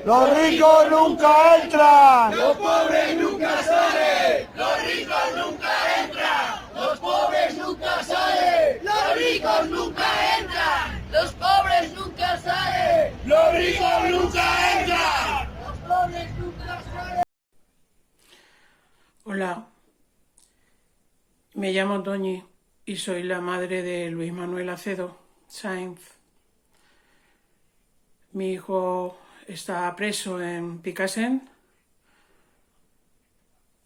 Los ricos nunca entran. Los pobres nunca salen. Los ricos nunca entran. Los pobres nunca salen. Los ricos nunca entran. Los pobres nunca salen. Los ricos nunca entran. Los pobres nunca salen. Hola, me llamo Toñi y soy la madre de Luis Manuel Acedo Sainz. Mi hijo está preso en Picassent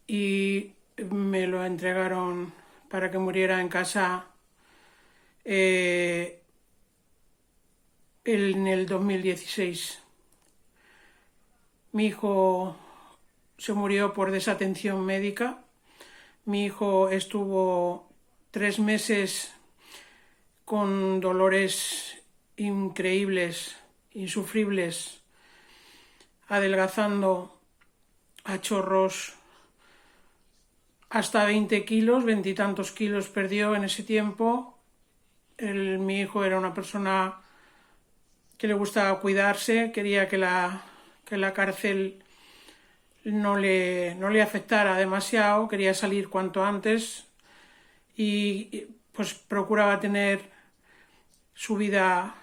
y me lo entregaron para que muriera en casa en el 2016. Mi hijo se murió por desatención médica. Mi hijo estuvo 3 meses con dolores increíbles, insufribles, adelgazando a chorros hasta 20 kilos, 20 y tantos kilos perdió en ese tiempo. Mi hijo era una persona que le gustaba cuidarse, quería que la cárcel no le afectara demasiado, quería salir cuanto antes y pues procuraba tener su vida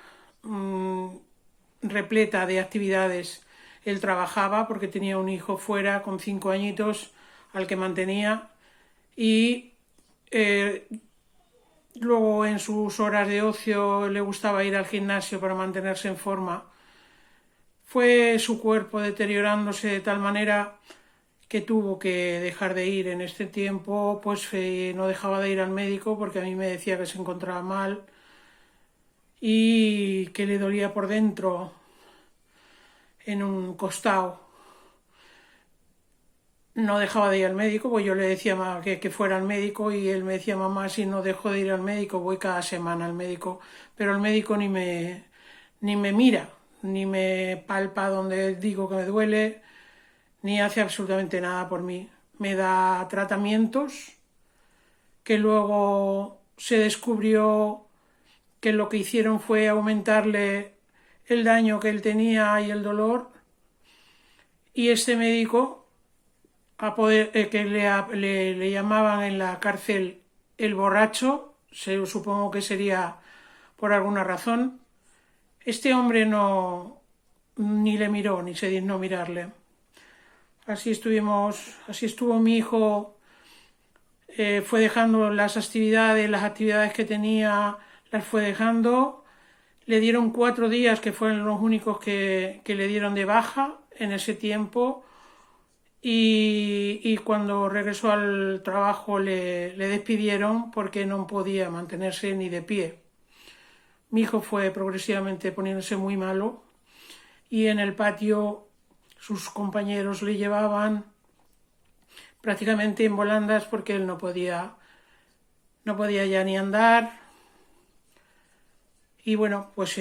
repleta de actividades. Él trabajaba porque tenía un hijo fuera con 5 añitos al que mantenía y luego en sus horas de ocio le gustaba ir al gimnasio para mantenerse en forma. Fue su cuerpo deteriorándose de tal manera que tuvo que dejar de ir. En este tiempo pues no dejaba de ir al médico porque a mí me decía que se encontraba mal y que le dolía por dentro en un costado. No dejaba de ir al médico, pues yo le decía que fuera al médico y él me decía: mamá, si no dejo de ir al médico, voy cada semana al médico. Pero el médico ni me mira, ni me palpa donde digo que me duele, ni hace absolutamente nada por mí. Me da tratamientos que luego se descubrió que lo que hicieron fue aumentarle el daño que él tenía y el dolor, y este médico que le llamaban en la cárcel el borracho, supongo que sería por alguna razón, este hombre ni le miró, ni se dignó mirarle. Así estuvo mi hijo, fue dejando las actividades que tenía, las fue dejando. Le dieron 4 días, que fueron los únicos que le dieron de baja en ese tiempo, y cuando regresó al trabajo le despidieron porque no podía mantenerse ni de pie. Mi hijo fue progresivamente poniéndose muy malo y en el patio sus compañeros le llevaban prácticamente en volandas porque él no podía ya ni andar. Y bueno, pues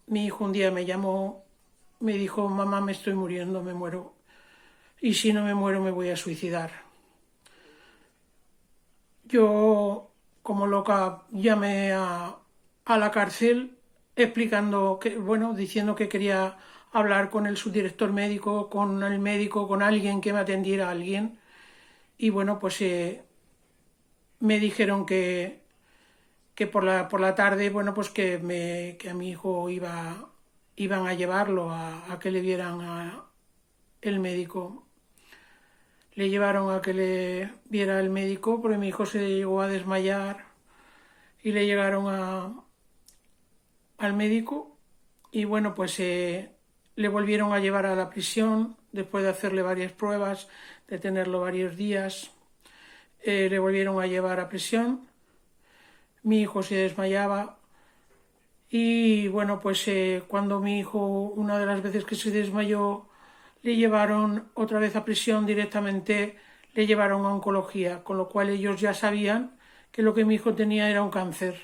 mi hijo un día me llamó, me dijo: mamá, me estoy muriendo, me muero, y si no me muero me voy a suicidar. Yo, como loca, llamé a la cárcel diciendo que quería hablar con el subdirector médico, con el médico, con alguien que me atendiera a alguien. Y bueno, pues me dijeron que por la tarde, bueno, pues que a mi hijo iban a llevarlo a que le vieran el médico. Le llevaron a que le viera el médico porque mi hijo se llegó a desmayar y le llegaron al médico y bueno, pues le volvieron a llevar a la prisión después de hacerle varias pruebas, de tenerlo varios días. Le volvieron a llevar a prisión. Mi hijo se desmayaba y bueno, pues cuando mi hijo, una de las veces que se desmayó, le llevaron otra vez a prisión, directamente le llevaron a oncología, con lo cual ellos ya sabían que lo que mi hijo tenía era un cáncer.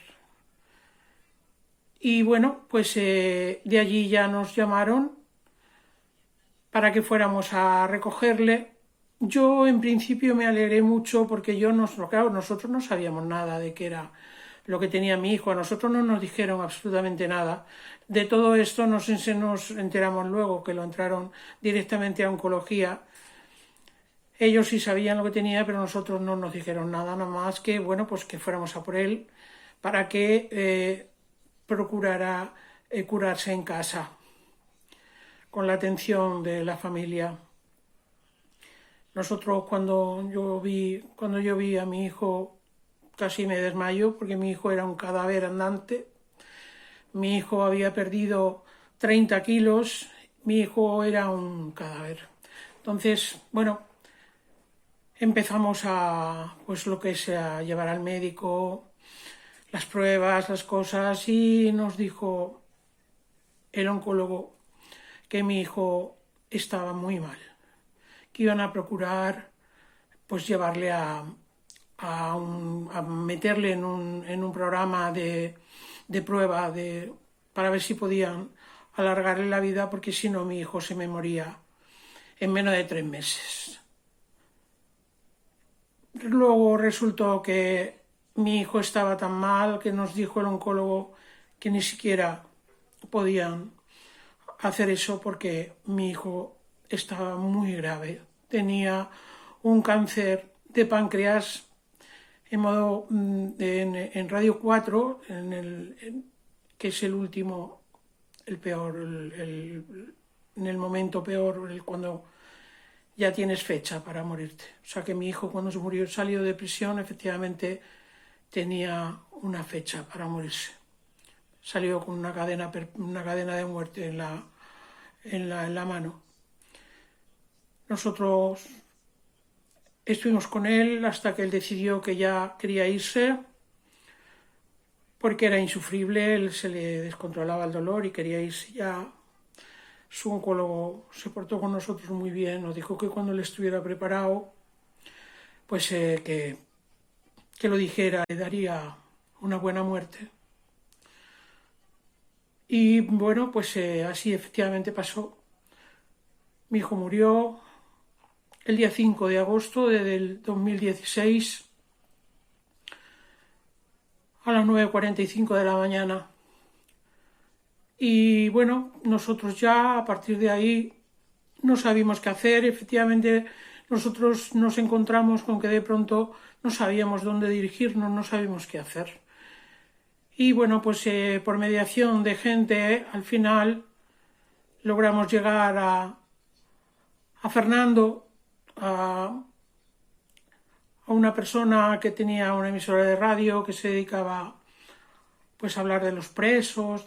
Y bueno, pues de allí ya nos llamaron para que fuéramos a recogerle. Yo en principio me alegré mucho porque claro, nosotros no sabíamos nada de qué era lo que tenía mi hijo. A nosotros no nos dijeron absolutamente nada. De todo esto nos enteramos luego, que lo entraron directamente a oncología. Ellos sí sabían lo que tenía, pero nosotros no nos dijeron nada más que, bueno, pues que fuéramos a por él para que procurara curarse en casa, con la atención de la familia. Nosotros cuando yo vi a mi hijo casi me desmayo, porque mi hijo era un cadáver andante. Mi hijo había perdido 30 kilos, mi hijo era un cadáver. Entonces, bueno, empezamos pues lo que es a llevar al médico, las pruebas, las cosas, y nos dijo el oncólogo que mi hijo estaba muy mal, que iban a procurar pues llevarle a meterle en un programa de prueba para ver si podían alargarle la vida, porque si no mi hijo se me moría en menos de 3 meses. Luego resultó que mi hijo estaba tan mal que nos dijo el oncólogo que ni siquiera podían hacer eso porque mi hijo estaba muy grave. Tenía un cáncer de páncreas en radio 4, que es el último, el peor, en el momento peor, cuando ya tienes fecha para morirte. O sea que mi hijo, cuando se murió, salió de prisión, efectivamente tenía una fecha para morirse. Salió con una cadena de muerte en la mano. Nosotros estuvimos con él hasta que él decidió que ya quería irse, porque era insufrible, él se le descontrolaba el dolor y quería irse ya. Su oncólogo se portó con nosotros muy bien, nos dijo que cuando él estuviera preparado, pues que lo dijera, le daría una buena muerte. Y bueno, pues así efectivamente pasó. Mi hijo murió el día 5 de agosto del 2016 a las 9:45 de la mañana. Y bueno, nosotros ya a partir de ahí no sabíamos qué hacer. Efectivamente, nosotros nos encontramos con que de pronto no sabíamos dónde dirigirnos, no sabíamos qué hacer. Y bueno, pues por mediación de gente, al final logramos llegar a Fernando, a una persona que tenía una emisora de radio que se dedicaba pues a hablar de los presos,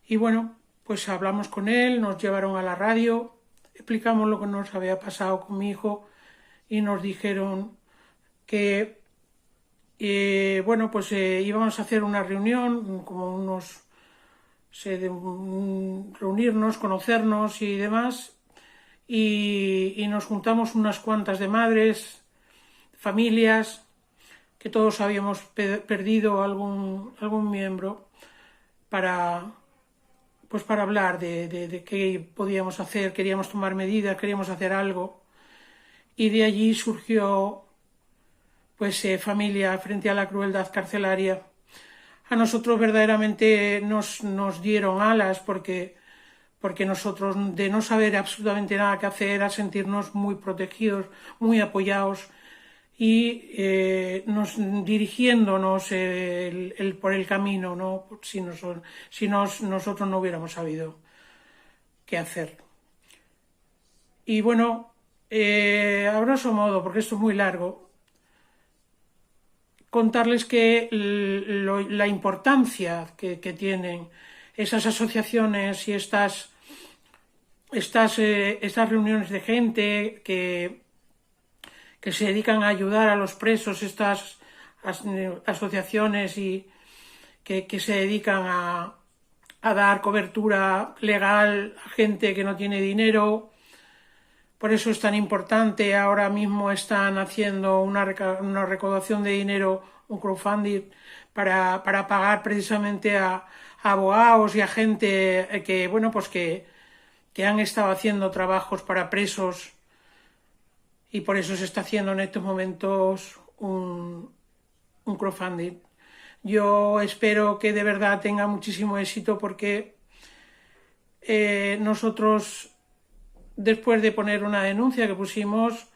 y bueno, pues hablamos con él, nos llevaron a la radio, explicamos lo que nos había pasado con mi hijo y nos dijeron que bueno, pues íbamos a hacer una reunión, como reunirnos, conocernos y demás, y nos juntamos unas cuantas de madres, familias, que todos habíamos perdido algún miembro, para hablar de qué podíamos hacer. Queríamos tomar medidas, queríamos hacer algo, y de allí surgió pues Familia frente a la crueldad carcelaria. A nosotros verdaderamente nos dieron alas, porque nosotros, de no saber absolutamente nada que hacer, a sentirnos muy protegidos, muy apoyados, y dirigiéndonos por el camino, ¿no? Si nosotros no hubiéramos sabido qué hacer. Y bueno, a grosso modo, porque esto es muy largo, contarles que la importancia que tienen esas asociaciones y estas reuniones de gente que se dedican a ayudar a los presos, estas asociaciones y que se dedican a dar cobertura legal a gente que no tiene dinero. Por eso es tan importante. Ahora mismo están haciendo una recaudación de dinero, un crowdfunding, para pagar precisamente a abogados y a gente que, bueno, pues que han estado haciendo trabajos para presos, y por eso se está haciendo en estos momentos un crowdfunding. Yo espero que de verdad tenga muchísimo éxito porque nosotros, después de poner una denuncia que pusimos,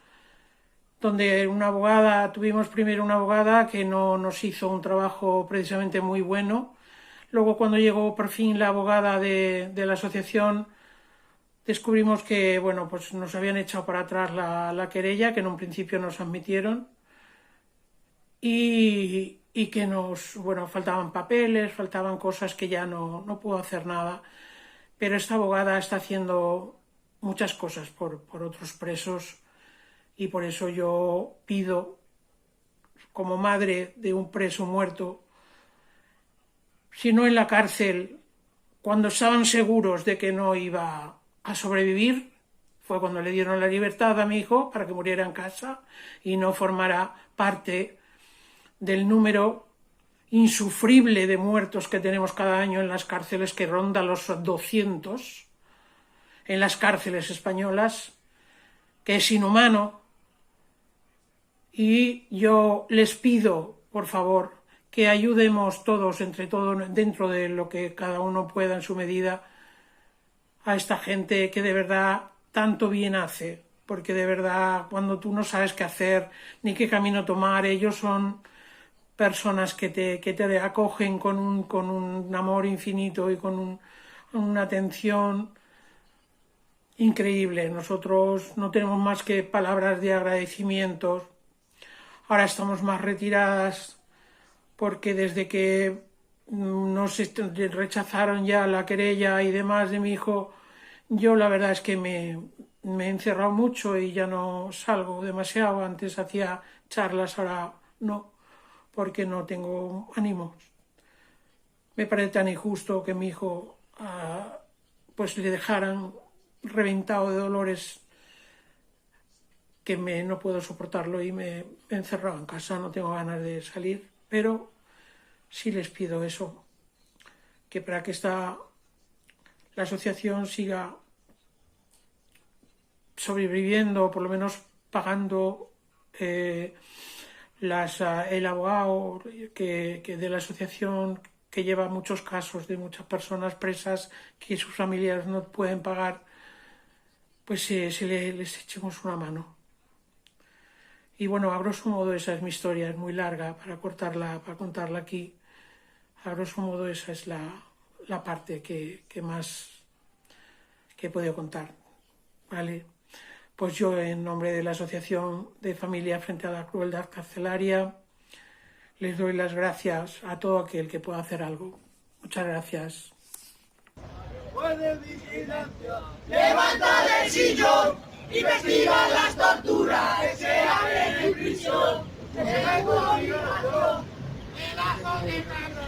donde tuvimos primero una abogada que no nos hizo un trabajo precisamente muy bueno. Luego, cuando llegó por fin la abogada de la asociación, descubrimos que, bueno, pues nos habían echado para atrás la querella, que en un principio nos admitieron, y que faltaban papeles, faltaban cosas que ya no pudo hacer nada. Pero esta abogada está haciendo muchas cosas por otros presos, y por eso yo pido, como madre de un preso muerto, si no en la cárcel, cuando estaban seguros de que no iba a sobrevivir, fue cuando le dieron la libertad a mi hijo para que muriera en casa y no formara parte del número insufrible de muertos que tenemos cada año en las cárceles, que ronda los 200 en las cárceles españolas, que es inhumano. Y yo les pido, por favor, que ayudemos todos, entre todos, dentro de lo que cada uno pueda en su medida, a esta gente que de verdad tanto bien hace, porque de verdad cuando tú no sabes qué hacer ni qué camino tomar, ellos son personas que te acogen con un amor infinito y con una atención increíble. Nosotros no tenemos más que palabras de agradecimiento. Ahora estamos más retiradas porque desde que nos rechazaron ya la querella y demás de mi hijo, yo la verdad es que me he encerrado mucho y ya no salgo demasiado. Antes hacía charlas, ahora no, porque no tengo ánimos. Me parece tan injusto que mi hijo pues le dejaran reventado de dolores, que no puedo soportarlo y me he encerrado en casa, no tengo ganas de salir, pero sí les pido eso, que para que la asociación siga sobreviviendo, por lo menos pagando el abogado que de la asociación, que lleva muchos casos de muchas personas presas que sus familias no pueden pagar, pues les echemos una mano. Y bueno, a grosso modo esa es mi historia, es muy larga para contarla aquí. A grosso modo esa es la parte que más que he podido contar, ¿vale? Pues yo, en nombre de la Asociación de Familia Frente a la Crueldad Carcelaria, les doy las gracias a todo aquel que pueda hacer algo. Muchas gracias. Levanta del sillón, investiga las torturas que se hacen en prisión.